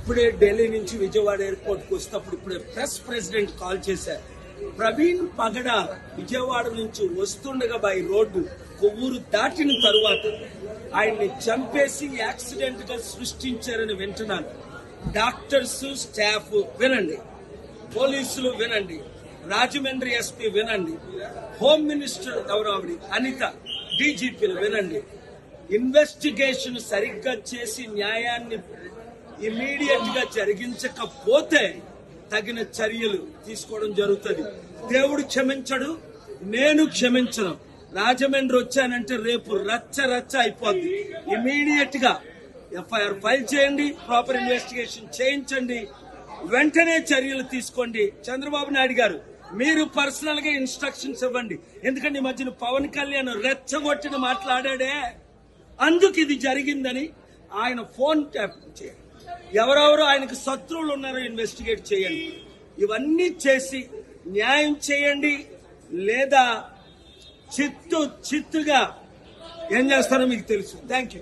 ఇప్పుడే ఢిల్లీ నుంచి విజయవాడ ఎయిర్పోర్ట్ కు వస్తప్పుడు ఇప్పుడే ప్రెసిడెంట్ కాల్ చేశారు. ప్రవీణ్ పగడ విజయవాడ నుంచి వస్తుండగా బై రోడ్డు కొవ్వూరు దాటిన తరువాత ఆయన్ని చంపేసి యాక్సిడెంట్ గా సృష్టించారని వింటున్నాను. డాక్టర్స్, స్టాఫ్ వినండి, పోలీసులు వినండి, రాజమండ్రి ఎస్పీ వినండి, హోమ్ మినిస్టర్ గౌరవడి అనిత, డీజీపీలు వినండి. ఇన్వెస్టిగేషన్ సరిగ్గా చేసి న్యాయాన్ని ఇమీడియట్ గా జరిగించకపోతే తగిన చర్యలు తీసుకోవడం జరుగుతుంది. దేవుడు క్షమించడు, నేను క్షమించను. రాజమండ్రి వచ్చానంటే రేపు రచ్చ రచ్చ అయిపోద్ది. ఇమీడియట్ గా ఎఫ్ఐఆర్ ఫైల్ చేయండి, ప్రాపర్ ఇన్వెస్టిగేషన్ చేయించండి, వెంటనే చర్యలు తీసుకోండి. చంద్రబాబు నాయుడు గారు మీరు పర్సనల్ గా ఇన్స్ట్రక్షన్స్ ఇవ్వండి. ఎందుకంటే ఈ మధ్యన పవన్ కళ్యాణ్ రెచ్చగొట్టిన మాట్లాడాడే, అందుకు ఇది జరిగిందని ఆయన ఫోన్ ట్యాప్ చేయండి. ఎవరెవరు ఆయనకు శత్రువులు ఉన్నారో ఇన్వెస్టిగేట్ చేయండి. ఇవన్నీ చేసి న్యాయం చేయండి, లేదా చిత్తుగా ఏం చేస్తారో మీకు తెలుసు. Thank you.